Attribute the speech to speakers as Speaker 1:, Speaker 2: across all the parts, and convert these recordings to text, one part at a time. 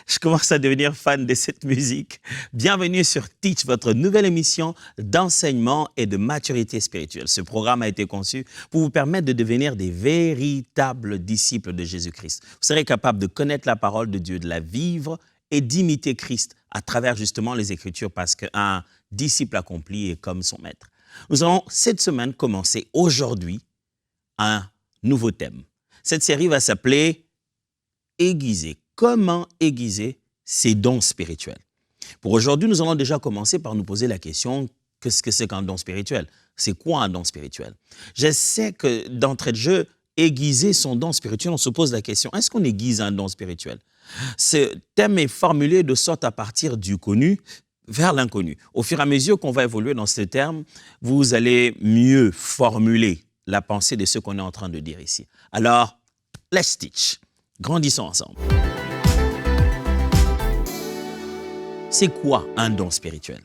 Speaker 1: Je commence à devenir fan de cette musique. Bienvenue sur Teach, votre nouvelle émission d'enseignement et de maturité spirituelle. Ce programme a été conçu pour vous permettre de devenir des véritables disciples de Jésus-Christ. Vous serez capable de connaître la parole de Dieu, de la vivre et d'imiter Christ à travers justement les Écritures parce qu'un disciple accompli est comme son maître. Nous allons cette semaine commencer aujourd'hui un nouveau thème. Cette série va s'appeler « Aiguiser ». Comment aiguiser ses dons spirituels? Pour aujourd'hui, nous allons déjà commencer par nous poser la question « Qu'est-ce que c'est qu'un don spirituel? C'est quoi un don spirituel ?» Je sais que d'entrée de jeu, aiguiser son don spirituel, on se pose la question « Est-ce qu'on aiguise un don spirituel ?» Ce thème est formulé de sorte à partir du connu vers l'inconnu. Au fur et à mesure qu'on va évoluer dans ce terme, vous allez mieux formuler la pensée de ce qu'on est en train de dire ici. Alors, let's teach. Grandissons ensemble. C'est quoi un don spirituel?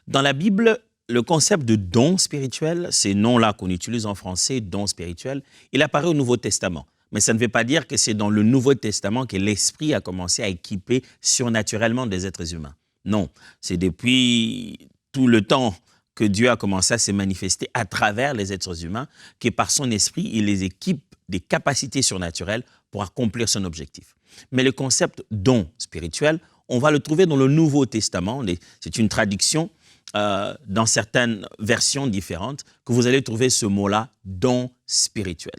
Speaker 1: Dans la Bible, le concept de don spirituel, ces noms-là qu'on utilise en français, don spirituel, il apparaît au Nouveau Testament. Mais ça ne veut pas dire que c'est dans le Nouveau Testament que l'Esprit a commencé à équiper surnaturellement des êtres humains. Non, c'est depuis tout le temps que Dieu a commencé à se manifester à travers les êtres humains, que par son Esprit, il les équipe des capacités surnaturelles pour accomplir son objectif. Mais le concept don spirituel, on va le trouver dans le Nouveau Testament. C'est une traduction dans certaines versions différentes que vous allez trouver ce mot-là, don spirituel.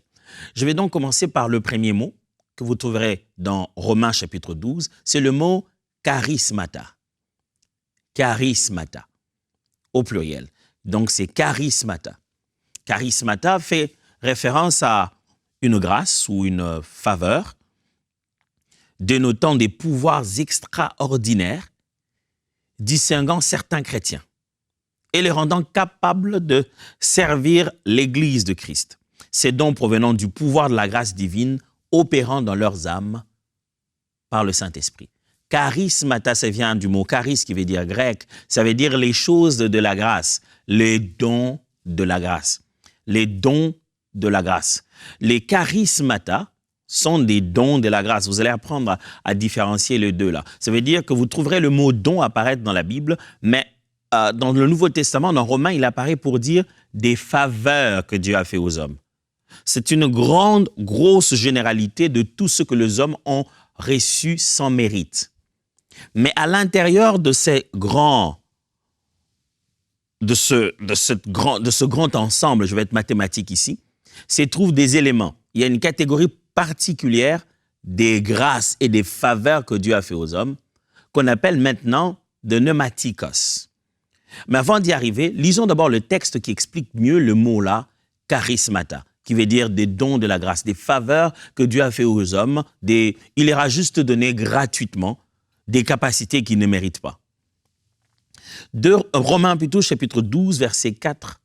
Speaker 1: Je vais donc commencer par le premier mot que vous trouverez dans Romains chapitre 12. C'est le mot charismata. Charismata, au pluriel. Donc c'est charismata. Charismata fait référence à une grâce ou une faveur dénotant des pouvoirs extraordinaires distinguant certains chrétiens et les rendant capables de servir l'Église de Christ. Ces dons provenant du pouvoir de la grâce divine opérant dans leurs âmes par le Saint-Esprit. Charismata, ça vient du mot charis qui veut dire grec, ça veut dire les choses de la grâce, les dons de la grâce, les dons de la grâce. Les charismata sont des dons de la grâce. Vous allez apprendre à différencier les deux là. Ça veut dire que vous trouverez le mot don apparaître dans la Bible, mais dans le Nouveau Testament, dans Romains, il apparaît pour dire des faveurs que Dieu a fait aux hommes. C'est une grosse généralité de tout ce que les hommes ont reçu sans mérite. Mais à l'intérieur de ce grand ensemble, je vais être mathématique ici, se trouvent des éléments. Il y a une catégorie particulière des grâces et des faveurs que Dieu a fait aux hommes, qu'on appelle maintenant de pneumatikos. Mais avant d'y arriver, lisons d'abord le texte qui explique mieux le mot-là, charismata, qui veut dire des dons de la grâce, des faveurs que Dieu a fait aux hommes, il leur a juste donné gratuitement des capacités qu'ils ne méritent pas. De Romains plutôt, chapitre 12, versets 4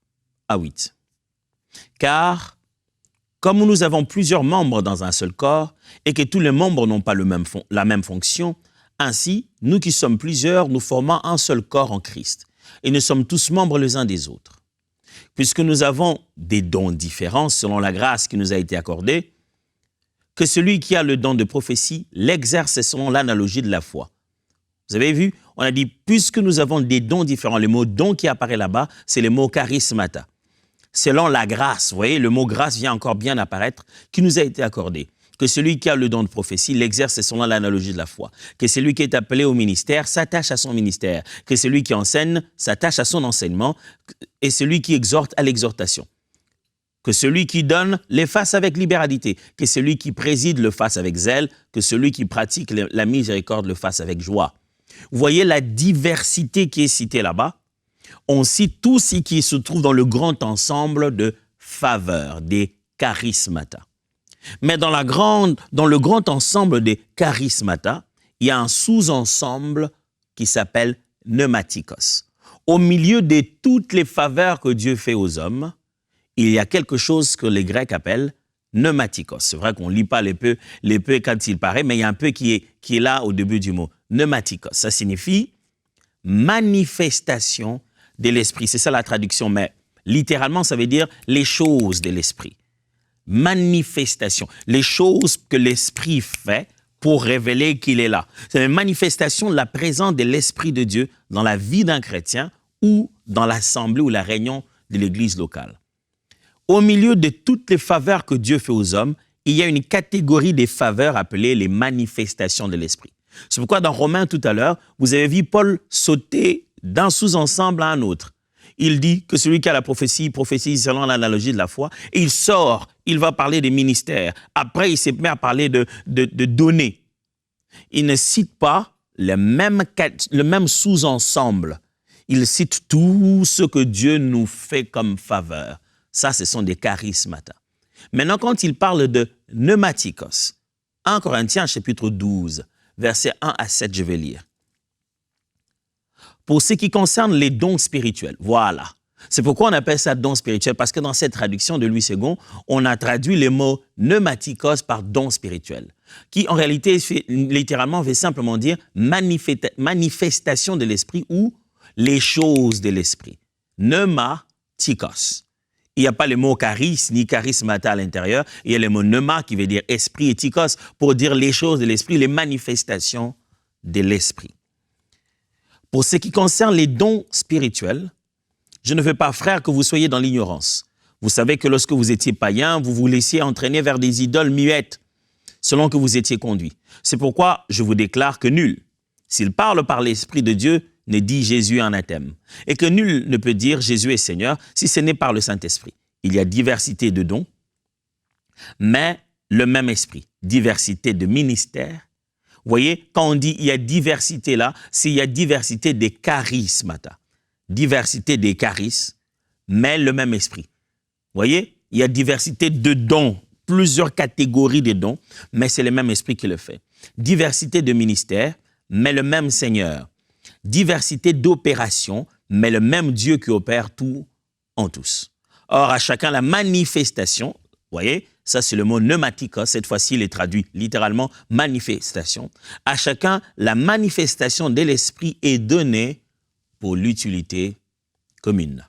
Speaker 1: à 8. Car, comme nous avons plusieurs membres dans un seul corps, et que tous les membres n'ont pas la même fonction, ainsi, nous qui sommes plusieurs, nous formons un seul corps en Christ, et nous sommes tous membres les uns des autres. Puisque nous avons des dons différents selon la grâce qui nous a été accordée, que celui qui a le don de prophétie l'exerce selon l'analogie de la foi. Vous avez vu, on a dit, puisque nous avons des dons différents, le mot don qui apparaît là-bas, c'est le mot charismata. Selon la grâce, vous voyez, le mot grâce vient encore bien apparaître, qui nous a été accordé. Que celui qui a le don de prophétie l'exerce selon l'analogie de la foi. Que celui qui est appelé au ministère s'attache à son ministère. Que celui qui enseigne s'attache à son enseignement. Et celui qui exhorte à l'exhortation. Que celui qui donne les fasse avec libéralité. Que celui qui préside le fasse avec zèle. Que celui qui pratique la miséricorde le fasse avec joie. Vous voyez la diversité qui est citée là-bas. On cite tout ce qui se trouve dans le grand ensemble de faveurs, des charismata. Mais dans le grand ensemble des charismata, il y a un sous-ensemble qui s'appelle pneumatikos. Au milieu de toutes les faveurs que Dieu fait aux hommes, il y a quelque chose que les Grecs appellent pneumatikos. C'est vrai qu'on ne lit pas les peu quand il paraît, mais il y a un peu qui est là au début du mot. Pneumatikos, ça signifie manifestation de l'esprit. C'est ça la traduction, mais littéralement, ça veut dire les choses de l'esprit. manifestations, les choses que l'Esprit fait pour révéler qu'il est là. C'est une manifestation de la présence de l'Esprit de Dieu dans la vie d'un chrétien ou dans l'assemblée ou la réunion de l'Église locale. Au milieu de toutes les faveurs que Dieu fait aux hommes, il y a une catégorie des faveurs appelées les manifestations de l'Esprit. C'est pourquoi dans Romains tout à l'heure, vous avez vu Paul sauter d'un sous-ensemble à un autre. Il dit que celui qui a la prophétie, prophétise selon l'analogie de la foi, et il sort, il va parler des ministères. Après, il s'est mis à parler de données. Il ne cite pas le même sous-ensemble. Il cite tout ce que Dieu nous fait comme faveur. Ça, ce sont des charismata. Maintenant, quand il parle de pneumatikos, 1 Corinthiens chapitre 12, versets 1 à 7, je vais lire. Pour ce qui concerne les dons spirituels, voilà. C'est pourquoi on appelle ça don spirituel, parce que dans cette traduction de Louis II, on a traduit les mots pneumatikos par don spirituel, qui en réalité, littéralement, veut simplement dire manifestation de l'esprit ou les choses de l'esprit. Pneumatikos. Il n'y a pas le mot charis ni charismata à l'intérieur, il y a le mot pneuma qui veut dire esprit et tikos pour dire les choses de l'esprit, les manifestations de l'esprit. Pour ce qui concerne les dons spirituels, je ne veux pas, frères, que vous soyez dans l'ignorance. Vous savez que lorsque vous étiez païen, vous vous laissiez entraîner vers des idoles muettes, selon que vous étiez conduits. C'est pourquoi je vous déclare que nul, s'il parle par l'Esprit de Dieu, ne dit Jésus anathème. Et que nul ne peut dire Jésus est Seigneur si ce n'est par le Saint-Esprit. Il y a diversité de dons, mais le même Esprit. Diversité de ministères. Vous voyez, quand on dit il y a diversité là, c'est il y a diversité des charismata. Diversité des charismes, mais le même esprit. Vous voyez, il y a diversité de dons, plusieurs catégories de dons, mais c'est le même esprit qui le fait. Diversité de ministères, mais le même Seigneur. Diversité d'opérations, mais le même Dieu qui opère tout en tous. Or, à chacun la manifestation, vous voyez, ça c'est le mot pneumatikos, cette fois-ci il est traduit littéralement manifestation. À chacun la manifestation de l'esprit est donnée pour l'utilité commune.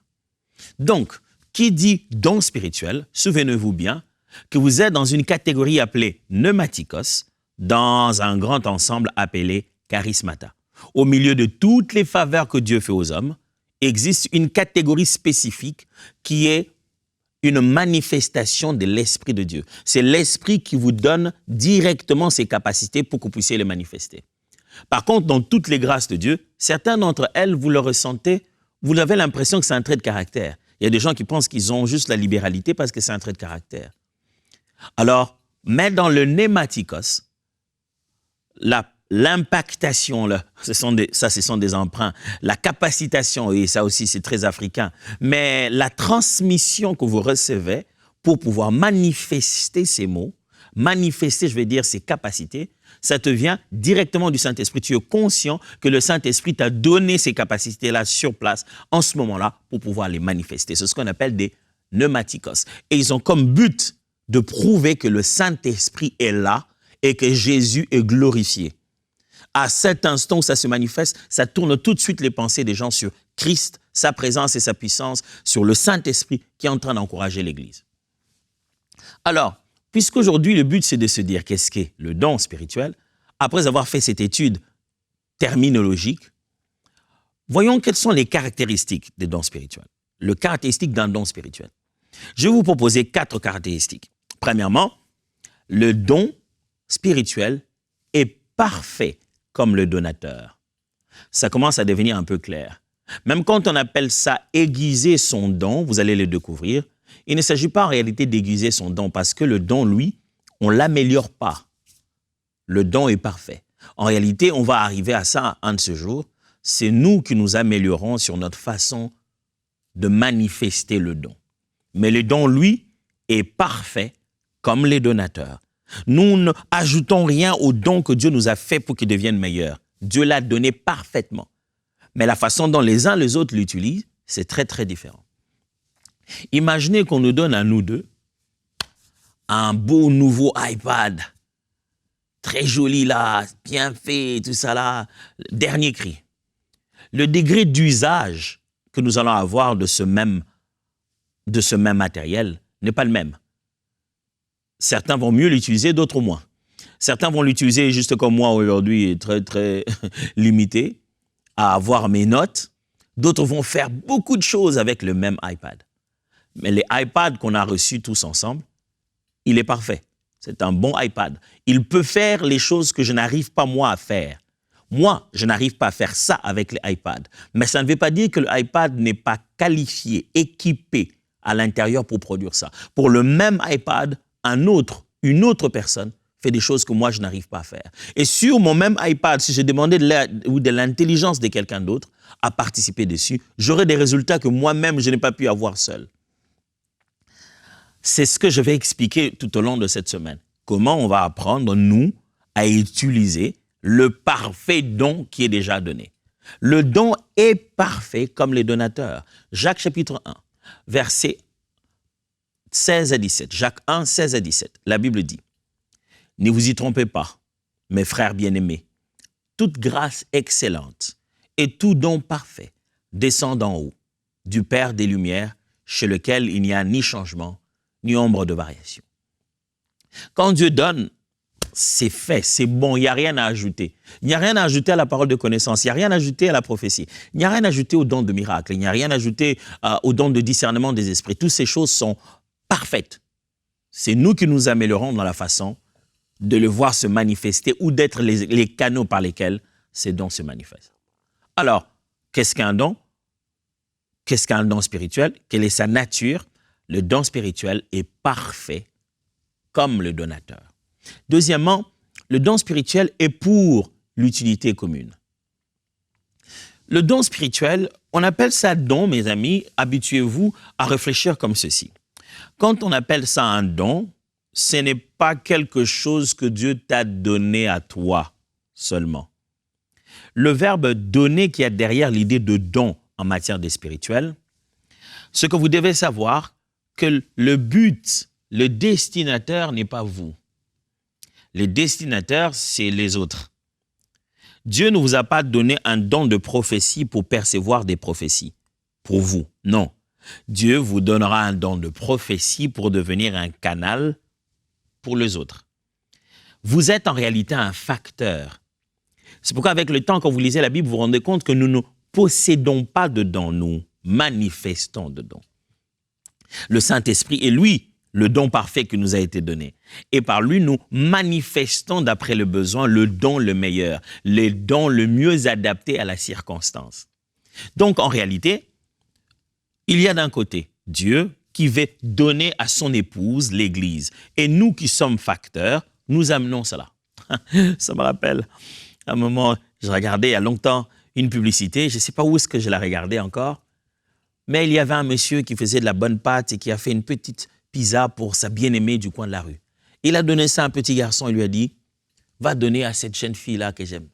Speaker 1: Donc, qui dit don spirituel, souvenez-vous bien que vous êtes dans une catégorie appelée pneumatikos, dans un grand ensemble appelé charismata. Au milieu de toutes les faveurs que Dieu fait aux hommes, existe une catégorie spécifique qui est une manifestation de l'Esprit de Dieu. C'est l'Esprit qui vous donne directement ses capacités pour que vous puissiez les manifester. Par contre, dans toutes les grâces de Dieu, certains d'entre elles, vous le ressentez, vous avez l'impression que c'est un trait de caractère. Il y a des gens qui pensent qu'ils ont juste la libéralité parce que c'est un trait de caractère. Alors, mais dans le pneumatikos, l'impactation, ce sont des emprunts, la capacitation, et ça aussi c'est très africain, mais la transmission que vous recevez pour pouvoir manifester ces mots, manifester, je vais dire, ces capacités, ça te vient directement du Saint-Esprit. Tu es conscient que le Saint-Esprit t'a donné ces capacités-là sur place, en ce moment-là, pour pouvoir les manifester. C'est ce qu'on appelle des pneumatikos. Et ils ont comme but de prouver que le Saint-Esprit est là et que Jésus est glorifié. À cet instant où ça se manifeste, ça tourne tout de suite les pensées des gens sur Christ, sa présence et sa puissance, sur le Saint-Esprit qui est en train d'encourager l'Église. Alors, puisqu'aujourd'hui, le but, c'est de se dire qu'est-ce qu'est le don spirituel, après avoir fait cette étude terminologique, voyons quelles sont les caractéristiques des dons spirituels. Le caractéristique d'un don spirituel. Je vais vous proposer 4 caractéristiques. Premièrement, le don spirituel est parfait comme le donateur. Ça commence à devenir un peu clair. Même quand on appelle ça aiguiser son don, vous allez le découvrir, il ne s'agit pas en réalité d'aiguiser son don parce que le don, lui, on ne l'améliore pas. Le don est parfait. En réalité, on va arriver à ça un de ces jours. C'est nous qui nous améliorons sur notre façon de manifester le don. Mais le don, lui, est parfait comme les donateurs. Nous n'ajoutons rien au don que Dieu nous a fait pour qu'il devienne meilleur. Dieu l'a donné parfaitement. Mais la façon dont les uns les autres l'utilisent, c'est très, très différent. Imaginez qu'on nous donne à nous deux un beau nouveau iPad, très joli là, bien fait, tout ça là, dernier cri. Le degré d'usage que nous allons avoir de ce même matériel n'est pas le même. Certains vont mieux l'utiliser, d'autres moins. Certains vont l'utiliser juste comme moi aujourd'hui, très, très limité, à avoir mes notes. D'autres vont faire beaucoup de choses avec le même iPad. Mais les iPads qu'on a reçus tous ensemble, il est parfait. C'est un bon iPad. Il peut faire les choses que je n'arrive pas moi à faire. Moi, je n'arrive pas à faire ça avec l'iPad. Mais ça ne veut pas dire que l'iPad n'est pas qualifié, équipé à l'intérieur pour produire ça. Pour le même iPad, une autre personne fait des choses que moi, je n'arrive pas à faire. Et sur mon même iPad, si je demandais de l'intelligence de quelqu'un d'autre à participer dessus, j'aurais des résultats que moi-même, je n'ai pas pu avoir seul. C'est ce que je vais expliquer tout au long de cette semaine. Comment on va apprendre, nous, à utiliser le parfait don qui est déjà donné. Le don est parfait comme les donateurs. Jacques chapitre 1, versets 16 à 17. Jacques 1, 16 à 17. La Bible dit, « Ne vous y trompez pas, mes frères bien-aimés. Toute grâce excellente et tout don parfait descend d'en haut, du Père des Lumières, chez lequel il n'y a ni changement, ni ombre de variation. » Quand Dieu donne, c'est fait, c'est bon, il n'y a rien à ajouter. Il n'y a rien à ajouter à la parole de connaissance, il n'y a rien à ajouter à la prophétie, il n'y a rien à ajouter au don de miracle, il n'y a rien à ajouter au don de discernement des esprits. Toutes ces choses sont parfaites. C'est nous qui nous améliorons dans la façon de le voir se manifester ou d'être les canaux par lesquels ces dons se manifestent. Alors, qu'est-ce qu'un don? Qu'est-ce qu'un don spirituel? Quelle est sa nature? Le don spirituel est parfait comme le donateur. Deuxièmement, le don spirituel est pour l'utilité commune. Le don spirituel, on appelle ça don, mes amis, habituez-vous à réfléchir comme ceci. Quand on appelle ça un don, ce n'est pas quelque chose que Dieu t'a donné à toi seulement. Le verbe « donner » qui est derrière l'idée de don en matière de spirituel, ce que vous devez savoir, que le but, le destinataire n'est pas vous. Le destinataire, c'est les autres. Dieu ne vous a pas donné un don de prophétie pour percevoir des prophéties, pour vous, non. Dieu vous donnera un don de prophétie pour devenir un canal pour les autres. Vous êtes en réalité un facteur. C'est pourquoi avec le temps, quand vous lisez la Bible, vous vous rendez compte que nous ne possédons pas de dons, nous manifestons de dons. Le Saint-Esprit est lui, le don parfait qui nous a été donné. Et par lui, nous manifestons d'après le besoin le don le meilleur, le don le mieux adapté à la circonstance. Donc, en réalité, il y a d'un côté Dieu qui veut donner à son épouse, l'Église. Et nous qui sommes facteurs, nous amenons cela. Ça me rappelle, à un moment, je regardais il y a longtemps une publicité, je ne sais pas où est-ce que je la regardais encore, mais il y avait un monsieur qui faisait de la bonne pâte et qui a fait une petite pizza pour sa bien-aimée du coin de la rue. Il a donné ça à un petit garçon et lui a dit, va donner à cette jeune fille-là que j'aime.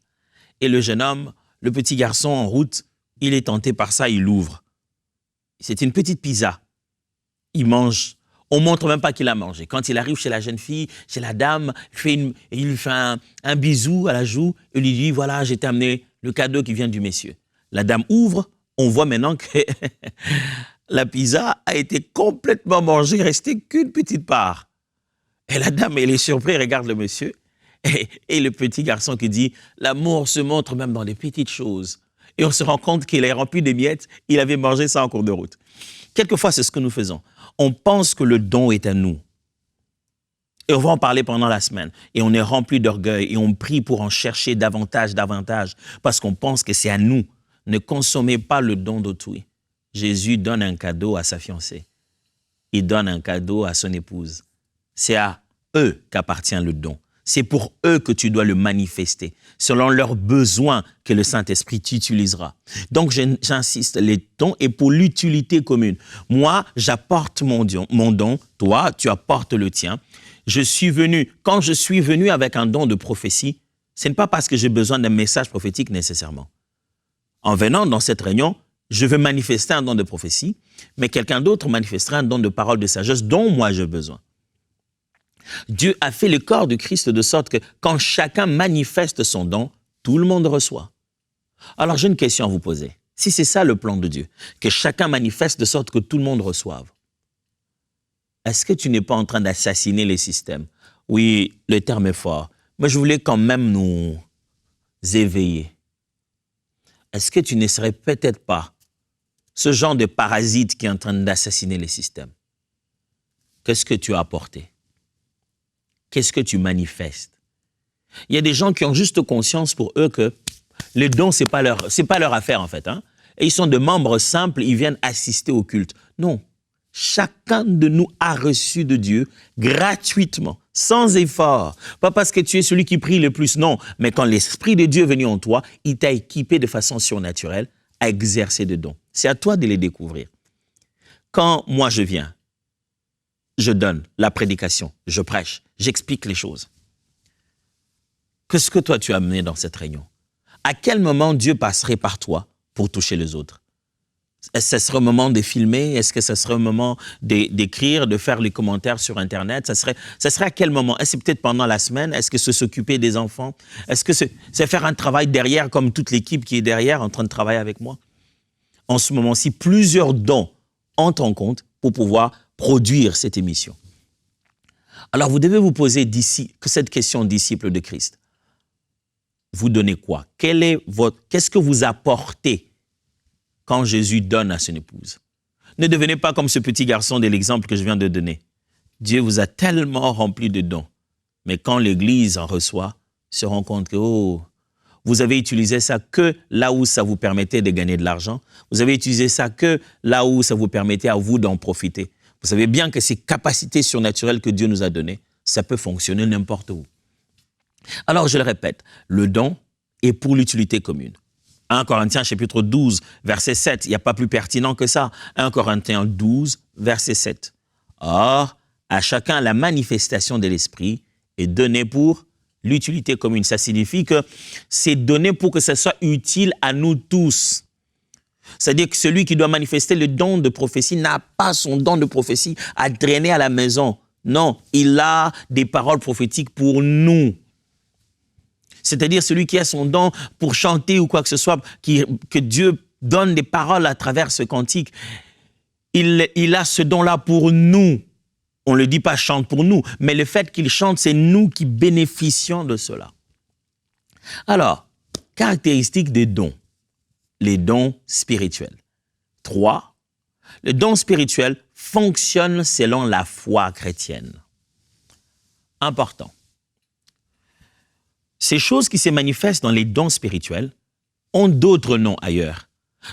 Speaker 1: Et le jeune homme, le petit garçon en route, il est tenté par ça, il l'ouvre. C'est une petite pizza. Il mange. On ne montre même pas qu'il a mangé. Quand il arrive chez la jeune fille, chez la dame, il lui fait un bisou à la joue et lui dit, voilà, j'ai amené le cadeau qui vient du monsieur. La dame ouvre, on voit maintenant que la pizza a été complètement mangée, il ne restait qu'une petite part. Et la dame, elle est surprise, elle regarde le monsieur et le petit garçon qui dit, l'amour se montre même dans les petites choses. Et on se rend compte qu'il est rempli de miettes, il avait mangé ça en cours de route. Quelquefois, c'est ce que nous faisons. On pense que le don est à nous. Et on va en parler pendant la semaine. Et on est rempli d'orgueil et on prie pour en chercher davantage, parce qu'on pense que c'est à nous. Ne consommez pas le don d'autrui. Jésus donne un cadeau à sa fiancée. Il donne un cadeau à son épouse. C'est à eux qu'appartient le don. C'est pour eux que tu dois le manifester, selon leurs besoins que le Saint-Esprit t'utilisera. Donc, j'insiste, les dons est pour l'utilité commune. Moi, j'apporte mon don, toi, tu apportes le tien. Quand je suis venu avec un don de prophétie, ce n'est pas parce que j'ai besoin d'un message prophétique nécessairement. En venant dans cette réunion, je veux manifester un don de prophétie, mais quelqu'un d'autre manifestera un don de parole de sagesse dont moi j'ai besoin. Dieu a fait le corps du Christ de sorte que quand chacun manifeste son don, tout le monde reçoit. Alors j'ai une question à vous poser. Si c'est ça le plan de Dieu, que chacun manifeste de sorte que tout le monde reçoive, est-ce que tu n'es pas en train d'assassiner les systèmes? Oui, le terme est fort, mais je voulais quand même nous éveiller. Est-ce que tu ne serais peut-être pas ce genre de parasite qui est en train d'assassiner les systèmes? Qu'est-ce que tu as apporté? Qu'est-ce que tu manifestes? Il y a des gens qui ont juste conscience pour eux que les dons, c'est pas leur affaire en fait. Hein? Et ils sont de membres simples, ils viennent assister au culte. Non, chacun de nous a reçu de Dieu gratuitement, sans effort. Pas parce que tu es celui qui prie le plus, non. Mais quand l'Esprit de Dieu est venu en toi, il t'a équipé de façon surnaturelle à exercer des dons. C'est à toi de les découvrir. Quand moi je viens, je donne la prédication, je prêche, j'explique les choses. Qu'est-ce que toi tu as amené dans cette réunion? À quel moment Dieu passerait par toi pour toucher les autres? Est-ce que ce serait le moment de filmer? Est-ce que ce serait le moment d'écrire, de faire les commentaires sur Internet? Ça serait à quel moment? Est-ce que c'est peut-être pendant la semaine? Est-ce que c'est s'occuper des enfants? Est-ce que c'est faire un travail derrière, comme toute l'équipe qui est derrière en train de travailler avec moi? En ce moment-ci, plusieurs dons entrent en compte pour pouvoir produire cette émission. Alors, vous devez vous poser cette question, disciple de Christ. Vous donnez quoi? Qu'est-ce que vous apportez quand Jésus donne à son épouse? Ne devenez pas comme ce petit garçon de l'exemple que je viens de donner. Dieu vous a tellement rempli de dons. Mais quand l'Église en reçoit, se rend compte que, vous avez utilisé ça que là où ça vous permettait de gagner de l'argent. Vous avez utilisé ça que là où ça vous permettait à vous d'en profiter. Vous savez bien que ces capacités surnaturelles que Dieu nous a données, ça peut fonctionner n'importe où. Alors, je le répète, le don est pour l'utilité commune. 1 Corinthiens chapitre 12, verset 7, il n'y a pas plus pertinent que ça. 1 Corinthiens 12, verset 7. Or, à chacun, la manifestation de l'Esprit est donnée pour l'utilité commune. Ça signifie que c'est donné pour que ça soit utile à nous tous. C'est-à-dire que celui qui doit manifester le don de prophétie n'a pas son don de prophétie à traîner à la maison. Non, il a des paroles prophétiques pour nous. C'est-à-dire celui qui a son don pour chanter ou quoi que ce soit, que Dieu donne des paroles à travers ce cantique, il a ce don-là pour nous. On ne le dit pas chante pour nous, mais le fait qu'il chante, c'est nous qui bénéficions de cela. Alors, caractéristiques des dons. Les dons spirituels. 3. Le don spirituel fonctionne selon la foi chrétienne. Important. Ces choses qui se manifestent dans les dons spirituels ont d'autres noms ailleurs.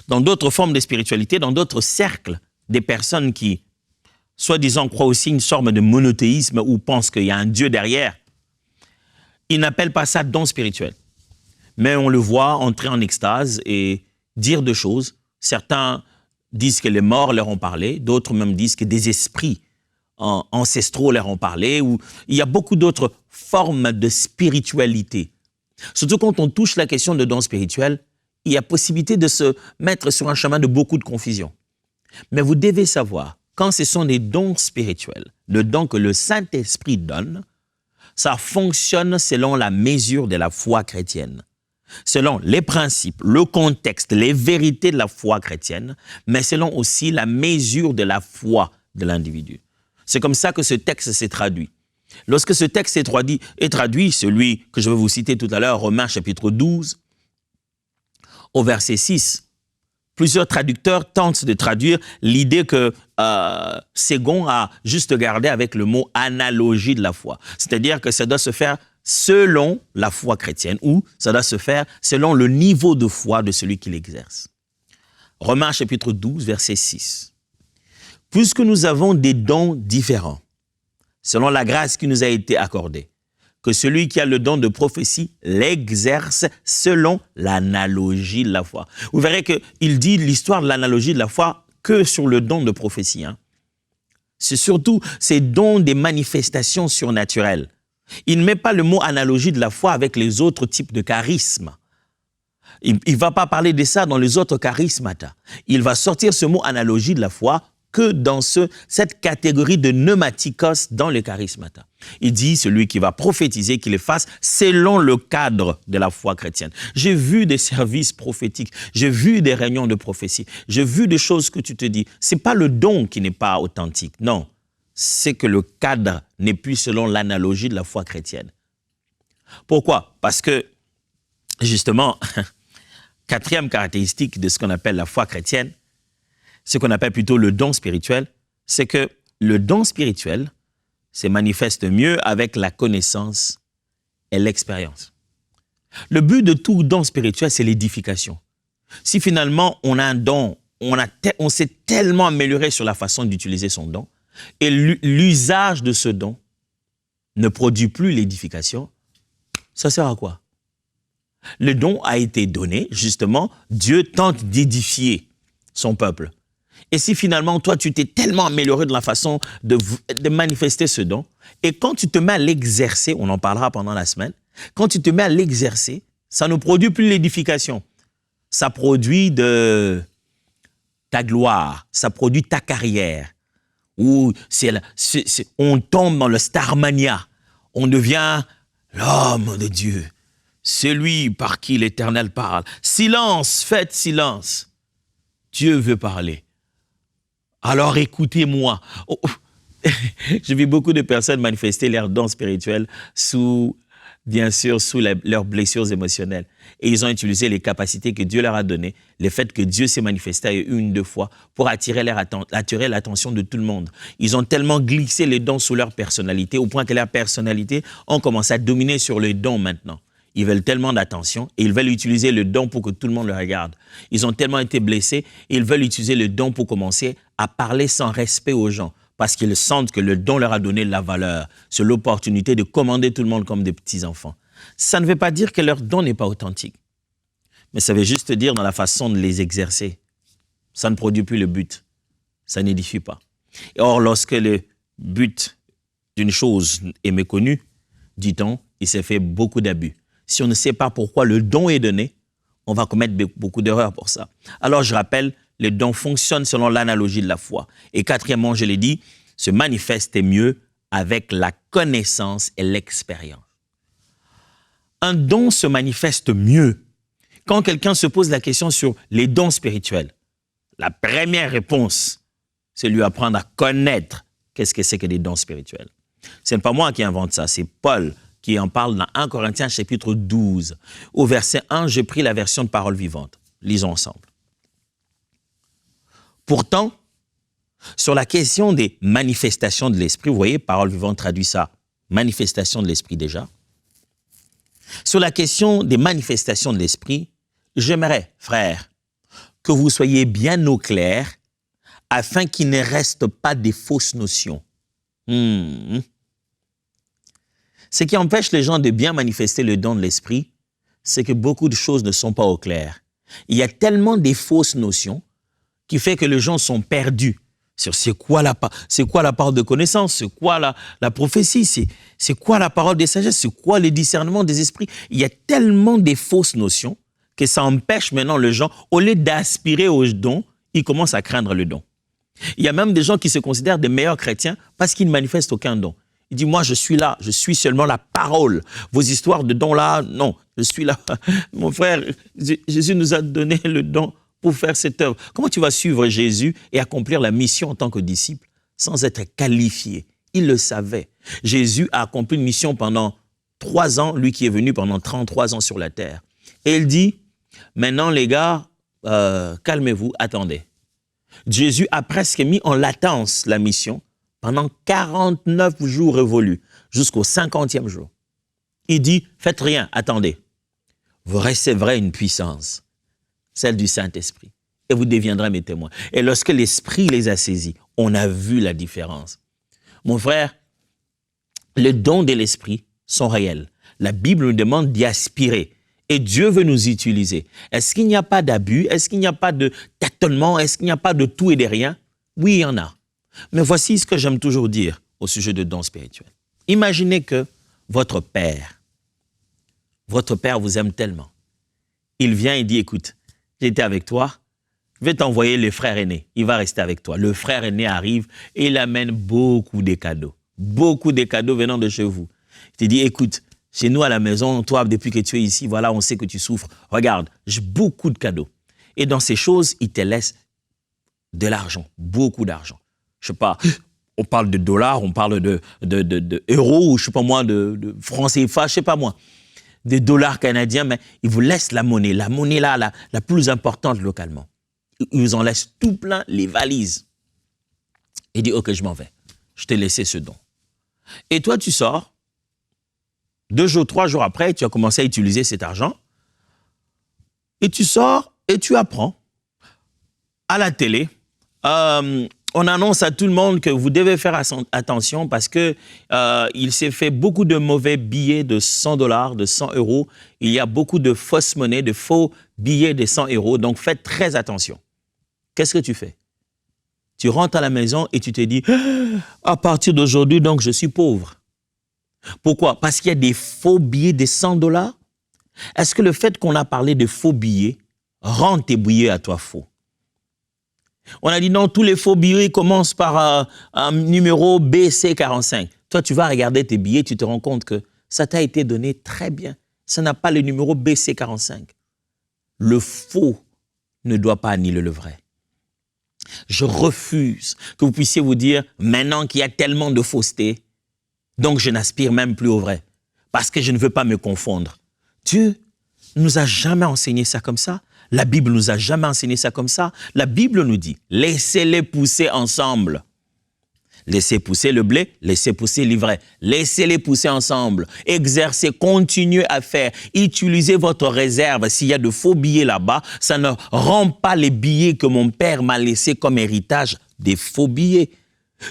Speaker 1: Dans d'autres formes de spiritualité, dans d'autres cercles, des personnes qui, soi-disant, croient aussi une sorte de monothéisme ou pensent qu'il y a un Dieu derrière. Ils n'appellent pas ça don spirituel. Mais on le voit entrer en extase et dire de choses. Certains disent que les morts leur ont parlé, d'autres même disent que des esprits ancestraux leur ont parlé. Ou il y a beaucoup d'autres formes de spiritualité. Surtout quand on touche la question de don spirituel, il y a possibilité de se mettre sur un chemin de beaucoup de confusion. Mais vous devez savoir, quand ce sont des dons spirituels, le don que le Saint-Esprit donne, ça fonctionne selon la mesure de la foi chrétienne, selon les principes, le contexte, les vérités de la foi chrétienne, mais selon aussi la mesure de la foi de l'individu. C'est comme ça que ce texte s'est traduit. Lorsque ce texte est traduit, celui que je vais vous citer tout à l'heure, Romains chapitre 12, au verset 6, plusieurs traducteurs tentent de traduire l'idée que Ségon a juste gardé avec le mot « analogie de la foi ». C'est-à-dire que ça doit se faire selon la foi chrétienne ou ça doit se faire selon le niveau de foi de celui qui l'exerce. Romains chapitre 12, verset 6. « Puisque nous avons des dons différents, selon la grâce qui nous a été accordée, que celui qui a le don de prophétie l'exerce selon l'analogie de la foi. » Vous verrez qu'il dit l'histoire de l'analogie de la foi que sur le don de prophétie. C'est surtout ces dons des manifestations surnaturelles. Il ne met pas le mot analogie de la foi avec les autres types de charismes. Il ne va pas parler de ça dans les autres charismata. Il va sortir ce mot analogie de la foi que dans cette catégorie de pneumatikos dans le charismata. Il dit, celui qui va prophétiser, qu'il le fasse selon le cadre de la foi chrétienne. J'ai vu des services prophétiques, j'ai vu des réunions de prophétie, j'ai vu des choses que tu te dis, c'est pas le don qui n'est pas authentique, non. c'est que le cadre n'est plus selon l'analogie de la foi chrétienne. Pourquoi? Parce que, justement, quatrième caractéristique de ce qu'on appelle la foi chrétienne, ce qu'on appelle plutôt le don spirituel, c'est que le don spirituel se manifeste mieux avec la connaissance et l'expérience. Le but de tout don spirituel, c'est l'édification. Si finalement on a un don, on s'est tellement amélioré sur la façon d'utiliser son don, et l'usage de ce don ne produit plus l'édification, ça sert à quoi? Le don a été donné, justement, Dieu tente d'édifier son peuple. Et si finalement, toi, tu t'es tellement amélioré de la façon de manifester ce don, et quand tu te mets à l'exercer, on en parlera pendant la semaine, quand tu te mets à l'exercer, ça ne produit plus l'édification. Ça produit de ta gloire, ça produit ta carrière. Ou on tombe dans le starmania, on devient l'homme de Dieu, celui par qui l'Éternel parle. Silence, faites silence. Dieu veut parler. Alors écoutez-moi. Oh, j'ai vu beaucoup de personnes manifester leurs dons spirituels bien sûr, sous leurs blessures émotionnelles. Et ils ont utilisé les capacités que Dieu leur a données, le fait que Dieu s'est manifesté une, deux fois pour attirer l'attention de tout le monde. Ils ont tellement glissé les dons sous leur personnalité au point que leur personnalité ont commencé à dominer sur les dons maintenant. Ils veulent tellement d'attention et ils veulent utiliser le don pour que tout le monde le regarde. Ils ont tellement été blessés et ils veulent utiliser le don pour commencer à parler sans respect aux gens. Parce qu'ils sentent que le don leur a donné la valeur, c'est l'opportunité de commander tout le monde comme des petits-enfants. Ça ne veut pas dire que leur don n'est pas authentique, mais ça veut juste dire dans la façon de les exercer. Ça ne produit plus le but, ça n'édifie pas. Et or, lorsque le but d'une chose est méconnu, dit-on, il s'est fait beaucoup d'abus. Si on ne sait pas pourquoi le don est donné, on va commettre beaucoup d'erreurs pour ça. Alors, je rappelle, le don fonctionne selon l'analogie de la foi. Et quatrièmement, je l'ai dit, se manifeste mieux avec la connaissance et l'expérience. Un don se manifeste mieux quand quelqu'un se pose la question sur les dons spirituels. La première réponse, c'est lui apprendre à connaître qu'est-ce que c'est que des dons spirituels. Ce n'est pas moi qui invente ça, c'est Paul qui en parle dans 1 Corinthiens chapitre 12. Au verset 1, j'ai pris la version de Parole vivante. Lisons ensemble. Pourtant, sur la question des manifestations de l'esprit, vous voyez, Parole vivante traduit ça, manifestation de l'esprit déjà. Sur la question des manifestations de l'esprit, j'aimerais, frères, que vous soyez bien au clair afin qu'il ne reste pas des fausses notions. Ce qui empêche les gens de bien manifester le don de l'esprit, c'est que beaucoup de choses ne sont pas au clair. Il y a tellement des fausses notions qui fait que les gens sont perdus sur c'est quoi la parole de connaissance, c'est quoi la prophétie, c'est quoi la parole de sagesse, c'est quoi le discernement des esprits. Il y a tellement des fausses notions que ça empêche maintenant les gens, au lieu d'aspirer au don, ils commencent à craindre le don. Il y a même des gens qui se considèrent des meilleurs chrétiens parce qu'ils ne manifestent aucun don. Ils disent, moi je suis là, je suis seulement la parole. Vos histoires de dons là, non, je suis là. Mon frère, Jésus nous a donné le don pour faire cette œuvre. Comment tu vas suivre Jésus et accomplir la mission en tant que disciple sans être qualifié? Il le savait. Jésus a accompli une mission pendant 3 ans, lui qui est venu pendant 33 ans sur la terre. Et il dit, maintenant les gars, calmez-vous, attendez. Jésus a presque mis en latence la mission pendant 49 jours révolus, jusqu'au 50e jour. Il dit, faites rien, attendez. Vous recevrez une puissance, celle du Saint-Esprit, et vous deviendrez mes témoins. Et lorsque l'Esprit les a saisis, on a vu la différence. Mon frère, les dons de l'Esprit sont réels. La Bible nous demande d'y aspirer. Et Dieu veut nous utiliser. Est-ce qu'il n'y a pas d'abus? Est-ce qu'il n'y a pas de tâtonnement? Est-ce qu'il n'y a pas de tout et de rien? Oui, il y en a. Mais voici ce que j'aime toujours dire au sujet de dons spirituels. Imaginez que votre père vous aime tellement. Il vient et dit, écoute, j'étais avec toi, je vais t'envoyer le frère aîné, il va rester avec toi. Le frère aîné arrive et il amène beaucoup de cadeaux venant de chez vous. Il te dit, écoute, chez nous à la maison, toi, depuis que tu es ici, voilà, on sait que tu souffres. Regarde, j'ai beaucoup de cadeaux. Et dans ces choses, il te laisse de l'argent, beaucoup d'argent. Je sais pas, On parle de dollars, on parle de euros, ou je sais pas moi, de francs CFA, je sais pas moi, des dollars canadiens, mais ils vous laissent la monnaie là, la plus importante localement. Ils vous en laissent tout plein les valises. Il dit, OK, je m'en vais. Je t'ai laissé ce don. Et toi, tu sors. 2 jours, 3 jours après, tu as commencé à utiliser cet argent. Et tu sors et tu apprends à la télé. On annonce à tout le monde que vous devez faire attention parce que il s'est fait beaucoup de mauvais billets de 100 $, de 100 €. Il y a beaucoup de fausses monnaies, de faux billets de 100 €. Donc, faites très attention. Qu'est-ce que tu fais? Tu rentres à la maison et tu te dis, à partir d'aujourd'hui, donc, je suis pauvre. Pourquoi? Parce qu'il y a des faux billets de 100 $. Est-ce que le fait qu'on a parlé de faux billets rend tes billets à toi faux? On a dit non, tous les faux billets commencent par un numéro BC45. Toi, tu vas regarder tes billets, tu te rends compte que ça t'a été donné très bien. Ça n'a pas le numéro BC45. Le faux ne doit pas annihiler le vrai. Je refuse que vous puissiez vous dire, maintenant qu'il y a tellement de fausseté, donc je n'aspire même plus au vrai, parce que je ne veux pas me confondre. Dieu ne nous a jamais enseigné ça comme ça. La Bible nous a jamais enseigné ça comme ça. La Bible nous dit, laissez-les pousser ensemble. Laissez pousser le blé, laissez pousser l'ivraie. Laissez-les pousser ensemble. Exercez, continuez à faire. Utilisez votre réserve. S'il y a de faux billets là-bas, ça ne rend pas les billets que mon père m'a laissés comme héritage des faux billets.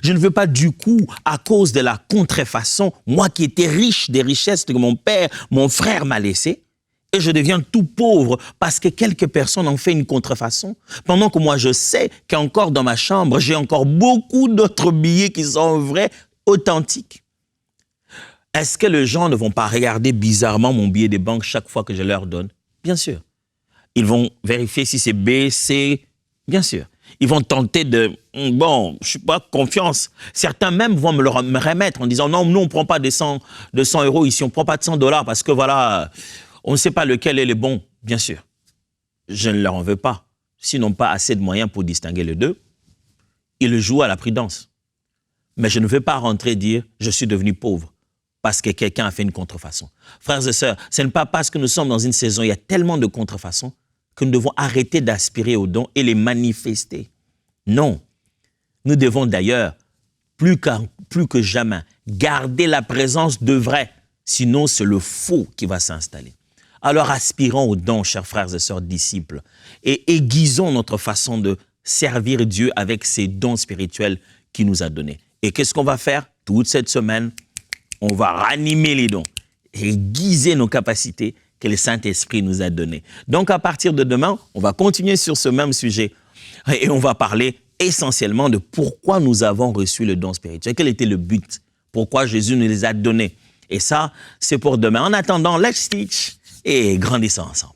Speaker 1: Je ne veux pas du coup, à cause de la contrefaçon, moi qui étais riche des richesses que mon père, mon frère m'a laissées, et je deviens tout pauvre parce que quelques personnes ont fait une contrefaçon. Pendant que moi, je sais qu'encore dans ma chambre, j'ai encore beaucoup d'autres billets qui sont vrais, authentiques. Est-ce que les gens ne vont pas regarder bizarrement mon billet de banque chaque fois que je leur donne? Bien sûr. Ils vont vérifier si c'est B, C, bien sûr. Ils vont tenter de, bon, je ne suis pas confiance. Certains même vont me remettre en disant, non, nous, on ne prend pas de 100 € ici, on ne prend pas de 100 $ parce que voilà, on ne sait pas lequel est le bon, bien sûr. Je ne leur en veux pas. S'ils n'ont pas assez de moyens pour distinguer les deux, ils jouent à la prudence. Mais je ne veux pas rentrer et dire, je suis devenu pauvre parce que quelqu'un a fait une contrefaçon. Frères et sœurs, ce n'est pas parce que nous sommes dans une saison, il y a tellement de contrefaçons que nous devons arrêter d'aspirer aux dons et les manifester. Non. Nous devons d'ailleurs, plus que jamais, garder la présence de vrai. Sinon, c'est le faux qui va s'installer. Alors, aspirons aux dons, chers frères et sœurs disciples, et aiguisons notre façon de servir Dieu avec ces dons spirituels qu'il nous a donnés. Et qu'est-ce qu'on va faire toute cette semaine? On va ranimer les dons, aiguiser nos capacités que le Saint-Esprit nous a données. Donc, à partir de demain, on va continuer sur ce même sujet et on va parler essentiellement de pourquoi nous avons reçu le don spirituel. Quel était le but? Pourquoi Jésus nous les a donnés? Et ça, c'est pour demain. En attendant, let's teach et grandissons ensemble.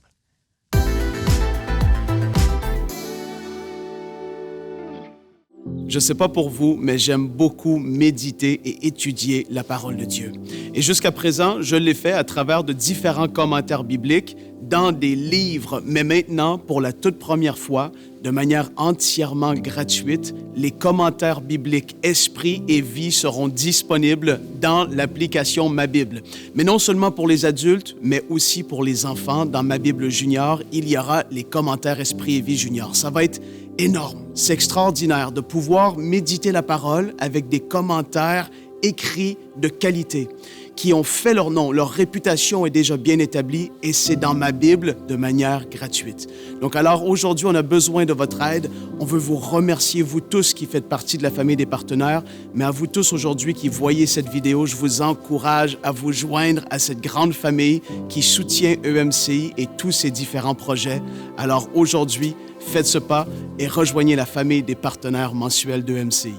Speaker 2: Je ne sais pas pour vous, mais j'aime beaucoup méditer et étudier la parole de Dieu. Et jusqu'à présent, je l'ai fait à travers de différents commentaires bibliques dans des livres. Mais maintenant, pour la toute première fois, de manière entièrement gratuite, les commentaires bibliques Esprit et Vie seront disponibles dans l'application Ma Bible. Mais non seulement pour les adultes, mais aussi pour les enfants. Dans Ma Bible Junior, il y aura les commentaires Esprit et Vie Junior. Ça va être énorme. C'est extraordinaire de pouvoir méditer la parole avec des commentaires écrits de qualité qui ont fait leur nom. Leur réputation est déjà bien établie et c'est dans Ma Bible de manière gratuite. Donc alors aujourd'hui, on a besoin de votre aide. On veut vous remercier, vous tous qui faites partie de la famille des partenaires, mais à vous tous aujourd'hui qui voyez cette vidéo, je vous encourage à vous joindre à cette grande famille qui soutient EMCI et tous ses différents projets. Alors aujourd'hui, faites ce pas et rejoignez la famille des partenaires mensuels d'EMCI.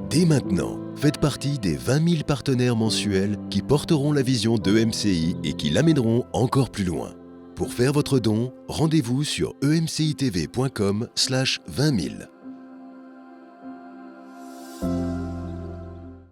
Speaker 3: Dès maintenant, faites partie des 20 000 partenaires mensuels qui porteront la vision d'EMCI et qui l'amèneront encore plus loin. Pour faire votre don, rendez-vous sur emcitv.com/20 000.